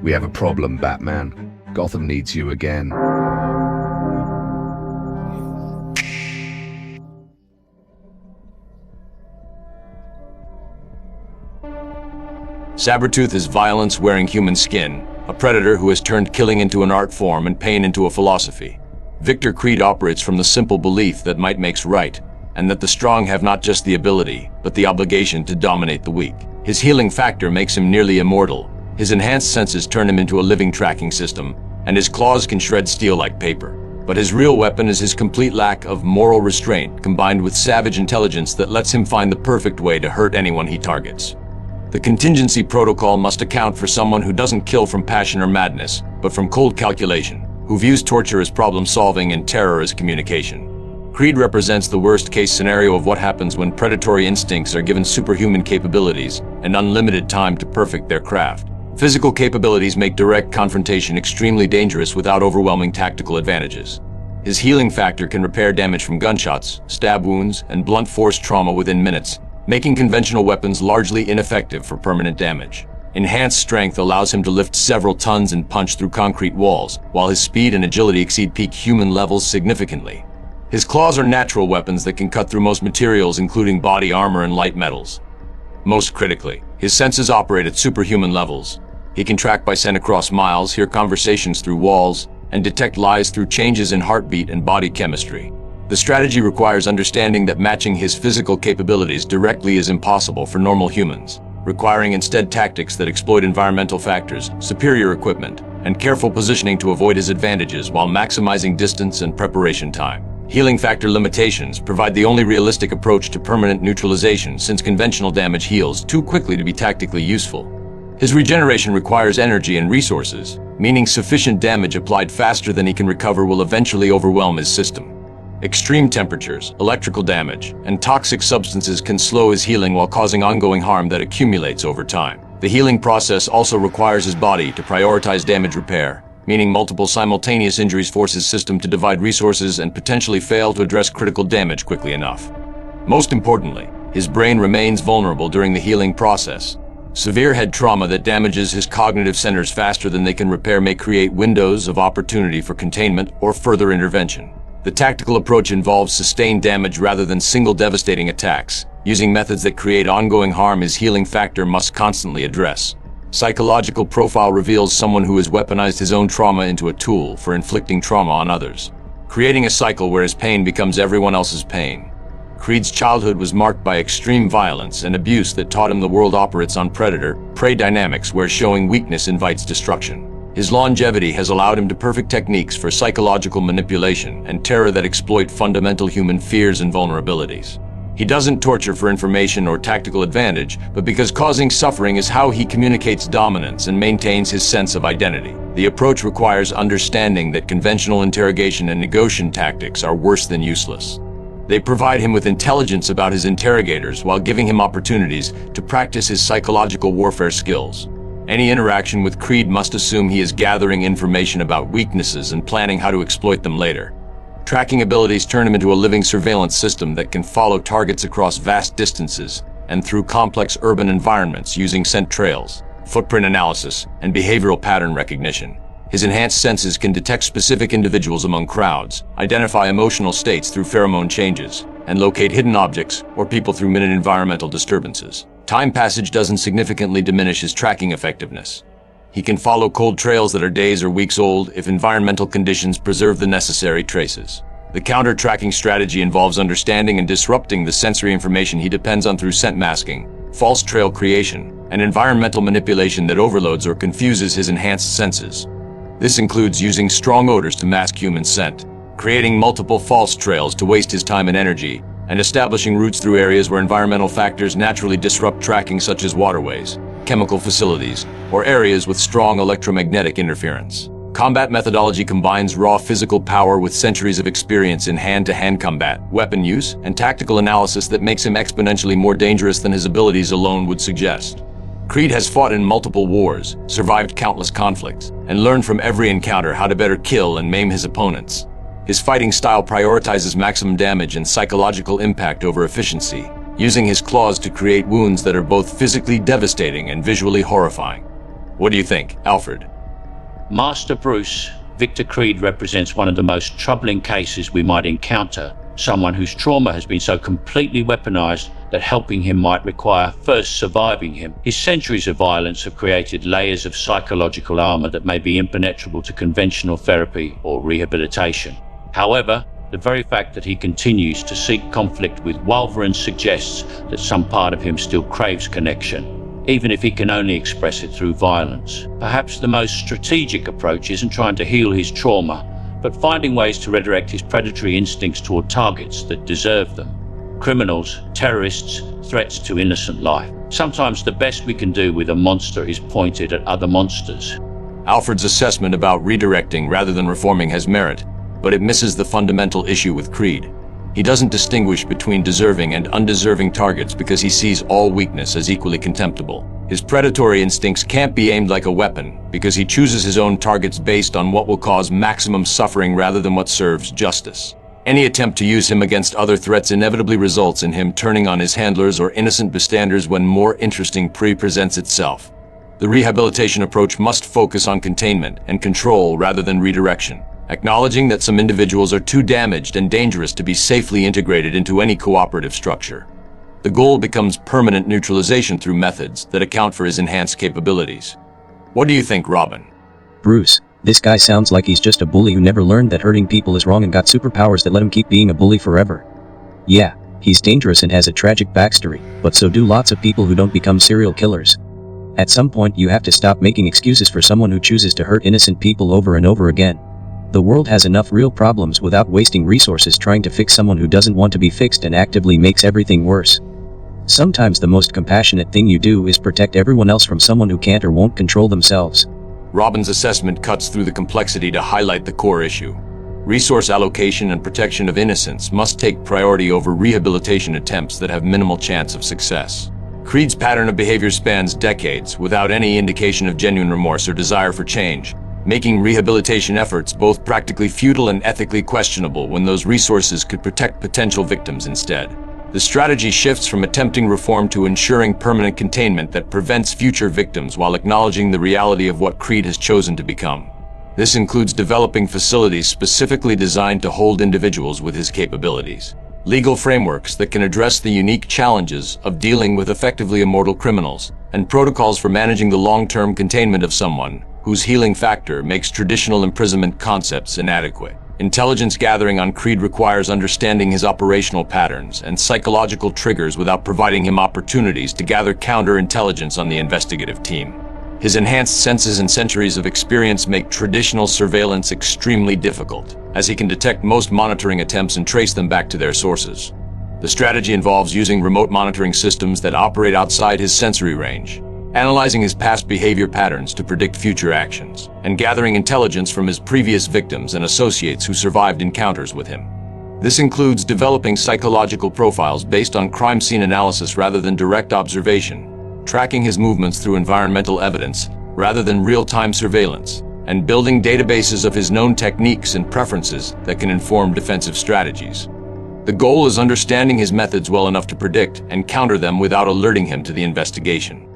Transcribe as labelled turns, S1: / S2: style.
S1: We have a problem, Batman. Gotham needs you again.
S2: Sabretooth is violence wearing human skin, a predator who has turned killing into an art form and pain into a philosophy. Victor Creed operates from the simple belief that might makes right, and that the strong have not just the ability, but the obligation to dominate the weak. His healing factor makes him nearly immortal. His enhanced senses turn him into a living tracking system, and his claws can shred steel like paper. But his real weapon is his complete lack of moral restraint, combined with savage intelligence that lets him find the perfect way to hurt anyone he targets. The contingency protocol must account for someone who doesn't kill from passion or madness, but from cold calculation, who views torture as problem-solving and terror as communication. Creed represents the worst-case scenario of what happens when predatory instincts are given superhuman capabilities and unlimited time to perfect their craft. Physical capabilities make direct confrontation extremely dangerous without overwhelming tactical advantages. His healing factor can repair damage from gunshots, stab wounds, and blunt force trauma within minutes, making conventional weapons largely ineffective for permanent damage. Enhanced strength allows him to lift several tons and punch through concrete walls, while his speed and agility exceed peak human levels significantly. His claws are natural weapons that can cut through most materials, including body armor and light metals. Most critically, his senses operate at superhuman levels. He can track by scent across miles, hear conversations through walls, and detect lies through changes in heartbeat and body chemistry. The strategy requires understanding that matching his physical capabilities directly is impossible for normal humans, requiring instead tactics that exploit environmental factors, superior equipment, and careful positioning to avoid his advantages while maximizing distance and preparation time. Healing factor limitations provide the only realistic approach to permanent neutralization, since conventional damage heals too quickly to be tactically useful. His regeneration requires energy and resources, meaning sufficient damage applied faster than he can recover will eventually overwhelm his system. Extreme temperatures, electrical damage, and toxic substances can slow his healing while causing ongoing harm that accumulates over time. The healing process also requires his body to prioritize damage repair, meaning multiple simultaneous injuries force his system to divide resources and potentially fail to address critical damage quickly enough. Most importantly, his brain remains vulnerable during the healing process. Severe head trauma that damages his cognitive centers faster than they can repair may create windows of opportunity for containment or further intervention. The tactical approach involves sustained damage rather than single devastating attacks, using methods that create ongoing harm his healing factor must constantly address. Psychological profile reveals someone who has weaponized his own trauma into a tool for inflicting trauma on others, creating a cycle where his pain becomes everyone else's pain. Creed's childhood was marked by extreme violence and abuse that taught him the world operates on predator-prey dynamics, where showing weakness invites destruction. His longevity has allowed him to perfect techniques for psychological manipulation and terror that exploit fundamental human fears and vulnerabilities. He doesn't torture for information or tactical advantage, but because causing suffering is how he communicates dominance and maintains his sense of identity. The approach requires understanding that conventional interrogation and negotiation tactics are worse than useless. They provide him with intelligence about his interrogators while giving him opportunities to practice his psychological warfare skills. Any interaction with Creed must assume he is gathering information about weaknesses and planning how to exploit them later. Tracking abilities turn him into a living surveillance system that can follow targets across vast distances and through complex urban environments using scent trails, footprint analysis, and behavioral pattern recognition. His enhanced senses can detect specific individuals among crowds, identify emotional states through pheromone changes, and locate hidden objects or people through minute environmental disturbances. Time passage doesn't significantly diminish his tracking effectiveness. He can follow cold trails that are days or weeks old if environmental conditions preserve the necessary traces. The counter-tracking strategy involves understanding and disrupting the sensory information he depends on through scent masking, false trail creation, and environmental manipulation that overloads or confuses his enhanced senses. This includes using strong odors to mask human scent, creating multiple false trails to waste his time and energy, and establishing routes through areas where environmental factors naturally disrupt tracking, such as waterways, chemical facilities, or areas with strong electromagnetic interference. Combat methodology combines raw physical power with centuries of experience in hand-to-hand combat, weapon use, and tactical analysis that makes him exponentially more dangerous than his abilities alone would suggest. Creed has fought in multiple wars, survived countless conflicts, and learned from every encounter how to better kill and maim his opponents. His fighting style prioritizes maximum damage and psychological impact over efficiency, using his claws to create wounds that are both physically devastating and visually horrifying. What do you think, Alfred?
S3: Master Bruce, Victor Creed represents one of the most troubling cases we might encounter. Someone whose trauma has been so completely weaponized that helping him might require first surviving him. His centuries of violence have created layers of psychological armor that may be impenetrable to conventional therapy or rehabilitation. However, the very fact that he continues to seek conflict with Wolverine suggests that some part of him still craves connection, even if he can only express it through violence. Perhaps the most strategic approach isn't trying to heal his trauma, but finding ways to redirect his predatory instincts toward targets that deserve them. Criminals, terrorists, threats to innocent life. Sometimes the best we can do with a monster is point it at other monsters.
S2: Alfred's assessment about redirecting rather than reforming has merit, but it misses the fundamental issue with Creed. He doesn't distinguish between deserving and undeserving targets because he sees all weakness as equally contemptible. His predatory instincts can't be aimed like a weapon because he chooses his own targets based on what will cause maximum suffering rather than what serves justice. Any attempt to use him against other threats inevitably results in him turning on his handlers or innocent bystanders when more interesting prey presents itself. The rehabilitation approach must focus on containment and control rather than redirection, acknowledging that some individuals are too damaged and dangerous to be safely integrated into any cooperative structure. The goal becomes permanent neutralization through methods that account for his enhanced capabilities. What do you think, Robin?
S4: Bruce, this guy sounds like he's just a bully who never learned that hurting people is wrong and got superpowers that let him keep being a bully forever. Yeah, he's dangerous and has a tragic backstory, but so do lots of people who don't become serial killers. At some point you have to stop making excuses for someone who chooses to hurt innocent people over and over again. The world has enough real problems without wasting resources trying to fix someone who doesn't want to be fixed and actively makes everything worse. Sometimes the most compassionate thing you do is protect everyone else from someone who can't or won't control themselves.
S2: Robin's assessment cuts through the complexity to highlight the core issue. Resource allocation and protection of innocence must take priority over rehabilitation attempts that have minimal chance of success. Creed's pattern of behavior spans decades without any indication of genuine remorse or desire for change, making rehabilitation efforts both practically futile and ethically questionable when those resources could protect potential victims instead. The strategy shifts from attempting reform to ensuring permanent containment that prevents future victims while acknowledging the reality of what Creed has chosen to become. This includes developing facilities specifically designed to hold individuals with his capabilities, legal frameworks that can address the unique challenges of dealing with effectively immortal criminals, and protocols for managing the long-term containment of someone whose healing factor makes traditional imprisonment concepts inadequate. Intelligence gathering on Creed requires understanding his operational patterns and psychological triggers without providing him opportunities to gather counterintelligence on the investigative team. His enhanced senses and centuries of experience make traditional surveillance extremely difficult, as he can detect most monitoring attempts and trace them back to their sources. The strategy involves using remote monitoring systems that operate outside his sensory range, analyzing his past behavior patterns to predict future actions, and gathering intelligence from his previous victims and associates who survived encounters with him. This includes developing psychological profiles based on crime scene analysis rather than direct observation, tracking his movements through environmental evidence rather than real-time surveillance, and building databases of his known techniques and preferences that can inform defensive strategies. The goal is understanding his methods well enough to predict and counter them without alerting him to the investigation.